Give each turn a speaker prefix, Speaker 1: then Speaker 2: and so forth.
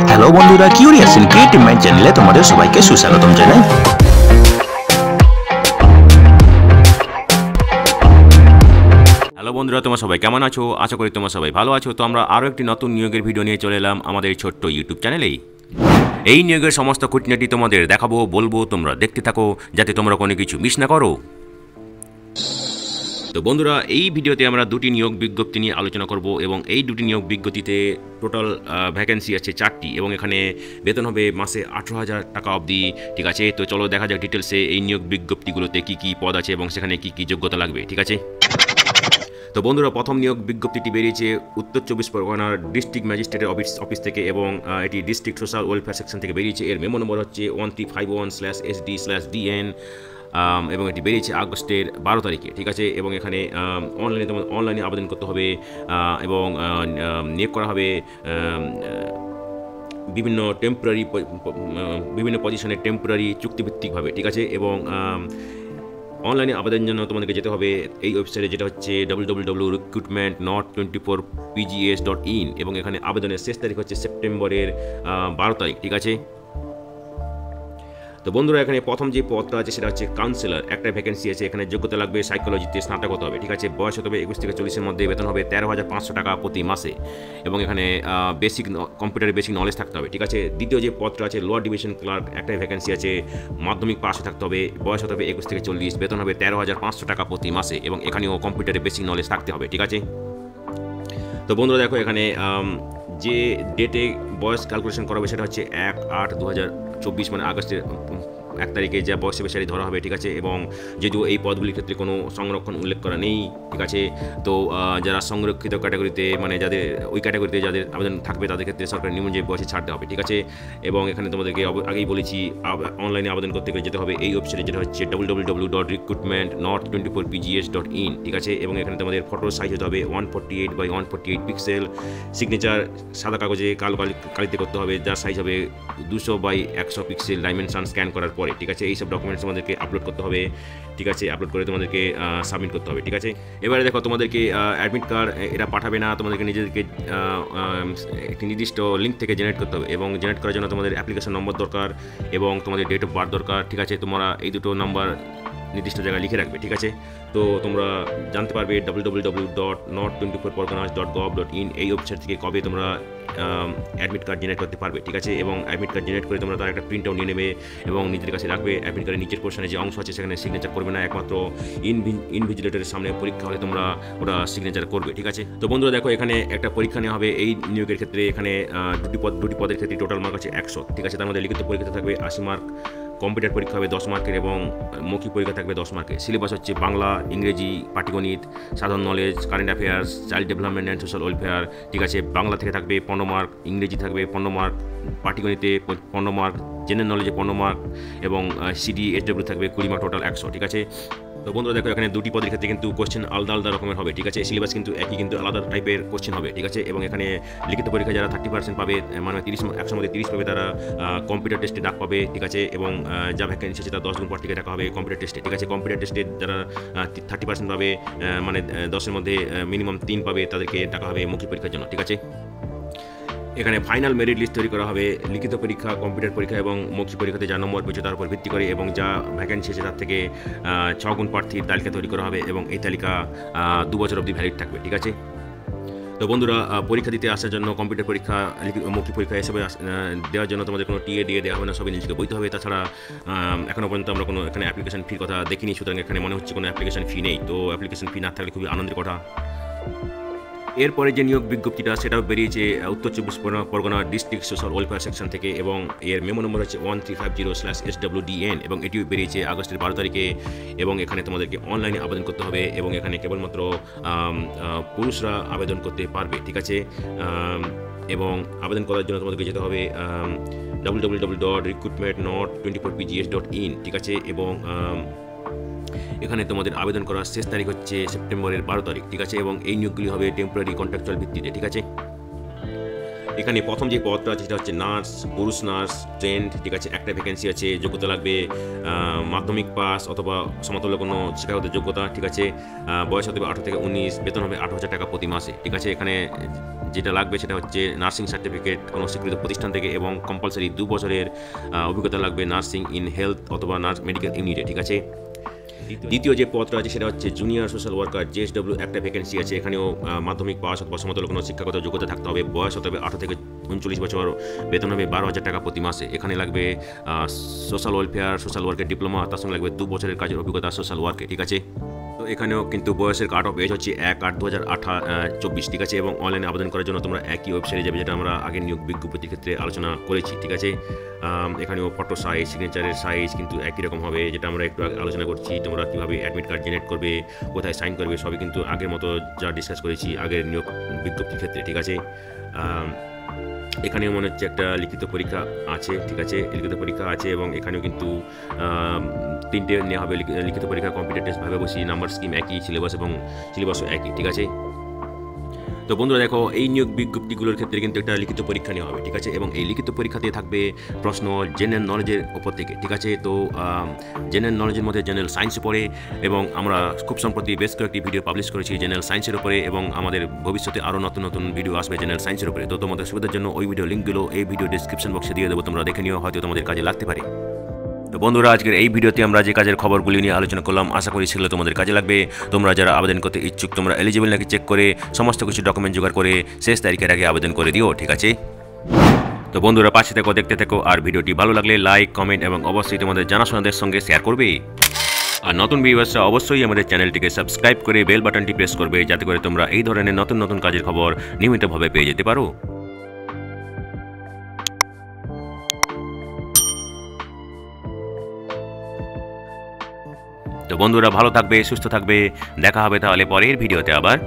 Speaker 1: Hello বন্ধুরা, curious in creative mind চ্যানেলে তোমাদের সবাইকে সুস্বাগতম জানাই। হ্যালো বন্ধুরা, তোমরা সবাই কেমন আছো? আশা করি তোমরা সবাই ভালো আছো। তো আমরা আরও একটি নতুন নিয়োগের ভিডিও নিয়ে চলে এলাম আমাদের এই ছোট্ট ইউটিউব চ্যানেলেই। এই নিয়োগের সমস্ত খুঁটিনাটি তোমাদের দেখাবো, বলবো, তোমরা দেখতে থাকো যাতে তোমরা কোনো কিছু মিস না করো। তো বন্ধুরা, এই ভিডিওতে আমরা দুটি নিয়োগ বিজ্ঞপ্তি নিয়ে আলোচনা করব এবং এই দুটি নিয়োগ বিজ্ঞপ্তিতে টোটাল ভ্যাকেন্সি আছে 4টি এবং এখানে বেতন হবে মাসে 18,000 টাকা অবধি। ঠিক আছে, তো চলো দেখা যাক ডিটেলসে এই নিয়োগ বিজ্ঞপ্তিগুলোতে কী কী পদ আছে এবং সেখানে কী কী যোগ্যতা লাগবে। ঠিক আছে, তো বন্ধুরা, প্রথম নিয়োগ বিজ্ঞপ্তিটি বেরিয়েছে উত্তর 24 পরগনার ডিস্ট্রিক্ট ম্যাজিস্ট্রেটের অফিস থেকে এবং এটি ডিস্ট্রিক্ট সোশ্যাল ওয়েলফেয়ার সেকশন থেকে বেরিয়েছে। এর মেমো নম্বর হচ্ছে 1351/SD/DN এবং এটি বেরিয়েছে আগস্টের 12 তারিখে। ঠিক আছে, এবং এখানে অনলাইনে আবেদন করতে হবে এবং নিয়োগ করা হবে বিভিন্ন পজিশনে টেম্পোরারি চুক্তিভিত্তিকভাবে। ঠিক আছে, এবং অনলাইনে আবেদনের জন্য তোমাদেরকে যেতে হবে এই ওয়েবসাইটে, যেটা হচ্ছে www.recruitment.24pgs.in এবং এখানে আবেদনের শেষ তারিখ হচ্ছে সেপ্টেম্বরের 12 তারিখ। ঠিক আছে, তো বন্ধুরা, এখানে প্রথম যে পদটা আছে সেটা হচ্ছে কাউন্সিলর। একটা ভ্যাকেন্সি আছে, এখানে যোগ্যতা লাগবে সাইকোলজিতে স্নাতক হতে হবে। ঠিক আছে, বয়স হতে হবে 21 থেকে 40-এর মধ্যে, বেতন হবে 13,500 টাকা প্রতি মাসে এবং এখানে কম্পিউটারের বেসিক নলেজ থাকতে হবে। ঠিক আছে, দ্বিতীয় যে পদটা আছে লোয়ার ডিভিশন ক্লার্ক, একটাই ভ্যাকেন্সি আছে, মাধ্যমিক পাশে থাকতে হবে, বয়স হতে হবে 21 থেকে 40, বেতন হবে 13,500 টাকা প্রতি মাসে এবং এখানেও কম্পিউটারের বেসিক নলেজ থাকতে হবে। ঠিক আছে, তো বন্ধুরা দেখো, এখানে যে ডেটে বয়স ক্যালকুলেশন করা হবে সেটা হচ্ছে 1/8/2024, মানে আগস্টের 1 তারিখে যা বয়স বেশারি ধরা হবে। ঠিক আছে, এবং যদিও এই পদগুলির ক্ষেত্রে কোনো সংরক্ষণ উল্লেখ করা নেই। ঠিক আছে, তো যারা সংরক্ষিত ক্যাটাগরিতে, মানে যাদের ওই ক্যাটাগরিতে যাদের আবেদন থাকবে তাদের ক্ষেত্রে সরকার নিয়ম যে বয়সে ছাড় দেওয়া হবে। ঠিক আছে, এবং এখানে তোমাদেরকে আগেই বলেছি অনলাইনে আবেদন করতে গেলে যেতে হবে এই ওয়েবসাইটে, যেটা হচ্ছে www.recruitment.24pgs.in। ঠিক আছে, এবং এখানে তোমাদের ফটোর সাইজ হতে হবে 148x148 পিক্সেল, সিগনেচার সাদা কাগজে কালো কালিতে করতে হবে, যার সাইজ হবে 200x100 পিক্সেল, ডাইমেনশন স্ক্যান করার পরে। ঠিক আছে, এইসব ডকুমেন্টস তোমাদেরকে আপলোড করতে হবে। ঠিক আছে, আপলোড করে তোমাদেরকে সাবমিট করতে হবে। ঠিক আছে, এবারে দেখো, তোমাদেরকে অ্যাডমিট কার্ড এরা পাঠাবে না, তোমাদেরকে নিজেদেরকে একটি নির্দিষ্ট লিঙ্ক থেকে জেনারেট করতে হবে এবং জেনারেট করার জন্য তোমাদের অ্যাপ্লিকেশন নম্বর দরকার এবং তোমাদের ডেট অফ বার্থ দরকার। ঠিক আছে, তোমরা এই দুটো নাম্বার নির্দিষ্ট জায়গায় লিখে রাখবে। ঠিক আছে, তো তোমরা জানতে পারবে www.north24parganas.gov.in এই ওয়েবসাইট থেকে কবে তোমরা অ্যাডমিট কার্ড জেনারেট করতে পারবে। ঠিক আছে, এবং অ্যাডমিট কার্ড জেনারেট করে তোমরা তার একটা প্রিন্ট আউট নিয়ে নেবে এবং নিজের কাছে রাখবে। অ্যাডমিট কার্ডের নিচের পোর্শনে যে অংশ আছে সেখানে সিগনেচার করবে না, একমাত্র ইনভিজিলেটরের সামনে পরীক্ষা হলে তোমরা ওটা সিগনেচার করবে। ঠিক আছে, তো বন্ধুরা দেখো, এখানে একটা পরীক্ষা নেওয়া হবে এই নিয়োগের ক্ষেত্রে। এখানে দুটি পদের ক্ষেত্রে টোটাল মার্ক আছে 100। ঠিক আছে, তার মধ্যে লিখিত পরীক্ষা থাকবে 80 মার্ক, কম্পিউটার পরীক্ষা হবে 10 মার্কের এবং মৌখিক পরীক্ষা থাকবে 10 মার্কের। সিলেবাস হচ্ছে বাংলা, ইংরেজি, পাটিগণিত, সাধারণ knowledge, current affairs, child development and social welfare. ঠিক আছে, বাংলা থেকে থাকবে 15 মার্ক, ইংরেজি থাকবে 15 মার্ক, পাটিগণিতে 15 মার্ক, জেনারেল নলেজে 15 মার্ক এবং CDSW থাকবে 20 মার্ক, টোটাল 100। ঠিক আছে, তো বন্ধুরা দেখো, এখানে দুটি পদের ক্ষেত্রে কিন্তু কোশ্চেন আলাদা আলাদা রকমের হবে। ঠিক আছে, সিলেবাস কিন্তু একই, কিন্তু আলাদা টাইপের কোশ্চেন হবে। ঠিক আছে, এবং এখানে লিখিত পরীক্ষা যারা 30% পাবে, মানে 100 মধ্যে 30 পাবে, তারা কম্পিউটার টেস্টে ডাক পাবে। ঠিক আছে, এবং যা ভ্যাকেন্সি আছে তার 10 গুণ পর থেকে ডাকা হবে কম্পিউটার টেস্টে। ঠিক আছে, কম্পিউটার টেস্টে যারা 30% পাবে, মানে 10-এর মধ্যে মিনিমাম 3 পাবে, তাদেরকে ডাকা হবে মৌখিক পরীক্ষার জন্য। ঠিক আছে, এখানে ফাইনাল মেরিট লিস্ট তৈরি করা হবে লিখিত পরীক্ষা, কম্পিউটার পরীক্ষা এবং মৌখিক পরীক্ষাতে যা নম্বর পেয়েছে তার উপর ভিত্তি করে এবং যা ভ্যাকেন্সি আছে তার থেকে 6 গুণ প্রার্থীর তালিকা তৈরি করা হবে এবং এই তালিকা 2 বছর অবধি ভ্যালিড থাকবে। ঠিক আছে, তো বন্ধুরা, পরীক্ষা দিতে আসার জন্য কম্পিউটার পরীক্ষা, মৌখিক পরীক্ষা এসবে দেওয়ার জন্য তোমাদের কোনো টিএ দেওয়া হবে না, সবই নিজেকে বইতে হবে। তাছাড়া এখনও পর্যন্ত আমরা কোনো এখানে অ্যাপ্লিকেশন ফির কথা দেখিনি, সুতরাং এখানে মনে হচ্ছে কোনো অ্যাপ্লিকেশন ফি নেই। তো অ্যাপ্লিকেশন ফি না থাকলে খুবই আনন্দের কথা। এরপরে যে নিয়োগ বিজ্ঞপ্তিটা সেটাও বেরিয়েছে উত্তর 24 Pargana district social welfare section থেকে এবং এর মেমো নম্বর হচ্ছে 1350/SWDN এবং এটিও বেরিয়েছে আগস্টের 12 তারিখে এবং এখানে তোমাদেরকে অনলাইনে আবেদন করতে হবে এবং এখানে কেবলমাত্র পুরুষরা আবেদন করতে পারবে। ঠিক আছে, এবং আবেদন করার জন্য তোমাদেরকে যেতে হবে www.recruitment.24pgs.in। ঠিক আছে, এবং এখানে তোমাদের আবেদন করার শেষ তারিখ হচ্ছে সেপ্টেম্বরের 12 তারিখ। ঠিক আছে, এবং এই নিয়োগগুলি হবে টেম্পোরারি কন্ট্রাকচুয়াল ভিত্তিতে। ঠিক আছে, এখানে প্রথম যে পদটা আছে সেটা হচ্ছে নার্স, পুরুষ নার্স ট্রেন্ড, ঠিক আছে। একটা ভ্যাকেন্সি আছে, যোগ্যতা লাগবে মাধ্যমিক পাস অথবা সমতুল্য কোনো শিক্ষাগত যোগ্যতা, ঠিক আছে। বয়স হতে হবে 18 থেকে 19, বেতন হবে 8,000 টাকা প্রতি মাসে, ঠিক আছে। এখানে যেটা লাগবে সেটা হচ্ছে নার্সিং সার্টিফিকেট কোনো স্বীকৃত প্রতিষ্ঠান থেকে এবং কম্পালসারি 2 বছরের অভিজ্ঞতা লাগবে নার্সিং ইন হেলথ অথবা নার্স মেডিকেল ইউনিটে, ঠিক আছে। দ্বিতীয় যে পদটা আছে সেটা হচ্ছে জুনিয়র সোশ্যাল ওয়ার্কার, JSW একটা ভ্যাকেন্সি আছে। এখানেও মাধ্যমিক পাস অথবা সমতুল্য কোনো শিক্ষাগত যোগ্যতা থাকতে হবে, বয়স হতে হবে 18 থেকে 39 বছর, বেতন হবে 12,000 টাকা প্রতি মাসে। এখানে লাগবে সোশ্যাল ওয়েলফেয়ার, সোশ্যাল ওয়ার্কের ডিপ্লোমা, তার সঙ্গে লাগবে 2 বছরের কাজের অভিজ্ঞতা সোশ্যাল ওয়ার্কে, ঠিক আছে। তো এখানেও কিন্তু বয়সের কাট অফ এজ হচ্ছে 1/8/2024, ঠিক আছে। এবং অনলাইনে আবেদন করার জন্য তোমরা একই ওয়েবসাইটে যাবে, যেটা আমরা আগের নিয়োগ বিজ্ঞপ্তির ক্ষেত্রে আলোচনা করেছি, ঠিক আছে। এখানেও ফটো সাইজ, সিগনেচারের সাইজ কিন্তু একই রকম হবে, যেটা আমরা একটু আলোচনা করছি। তোমরা কীভাবে অ্যাডমিট কার্ড জেনারেট করবে, কোথায় সাইন করবে, সবই কিন্তু আগের মতো যা ডিসকাস করেছি আগের নিয়োগ বিজ্ঞপ্তির ক্ষেত্রে, ঠিক আছে। এখানেও মনে হচ্ছে একটা লিখিত পরীক্ষা আছে, ঠিক আছে। লিখিত পরীক্ষা আছে এবং এখানেও কিন্তু 3টে নেওয়া হবে লিখিত পরীক্ষা, কম্পিউটার টেস্ট, ভাবে বসি, নাম্বার স্কিম একই, সিলেবাস এবং সিলেবাসও একই, ঠিক আছে। তো বন্ধুরা দেখো, এই নিয়োগ বিজ্ঞপ্তিগুলোর ক্ষেত্রে কিন্তু একটা লিখিত পরীক্ষা নেওয়া হবে, ঠিক আছে। এবং এই লিখিত পরীক্ষাতে থাকবে প্রশ্ন জেনারেল নলেজের ওপর থেকে, ঠিক আছে। তো জেনারেল নলেজের মধ্যে জেনারেল সায়েন্স পড়ে এবং আমরা খুব সম্প্রতি বেশ কয়েকটি ভিডিও পাবলিশ করেছি জেনারেল সায়েন্সের উপরে, এবং আমাদের ভবিষ্যতে আরও নতুন নতুন ভিডিও আসবে জেনারেল সায়েন্সের উপরে। তো তোমাদের সুবিধার জন্য ওই ভিডিও লিঙ্কগুলো এই ভিডিও ডিসক্রিপশন বক্সে দিয়ে দেবো, তোমরা দেখে নিও, হয়তো তোমাদের কাজে লাগতে পারে। তো বন্ধুরা, আজকের এই ভিডিওতে আমরা যে কাজের খবরগুলি নিয়ে আলোচনা করলাম, আশা করি সেগুলো তোমাদের কাজে লাগবে। তোমরা যারা আবেদন করতে ইচ্ছুক, তোমরা এলিজিবল নাকি চেক করে সমস্ত কিছু ডকুমেন্ট জোগাড় করে শেষ তারিখের আগে আবেদন করে দিও, ঠিক আছে। তো বন্ধুরা, পাশে থেকো, দেখতে থেকো, আর ভিডিওটি ভালো লাগলে লাইক, কমেন্ট এবং অবশ্যই তোমাদের জানাশোনাদের সঙ্গে শেয়ার করবে। আর নতুন ভিউয়ার্সরা অবশ্যই আমাদের চ্যানেলটিকে সাবস্ক্রাইব করে বেল বাটনটি প্রেস করবে, যাতে করে তোমরা এই ধরনের নতুন নতুন কাজের খবর নিয়মিতভাবে পেয়ে যেতে পারো। তো বন্ধুরা, ভালো থাকবে, সুস্থ থাকবে, দেখা হবে তাহলে পরের ভিডিওতে আবার।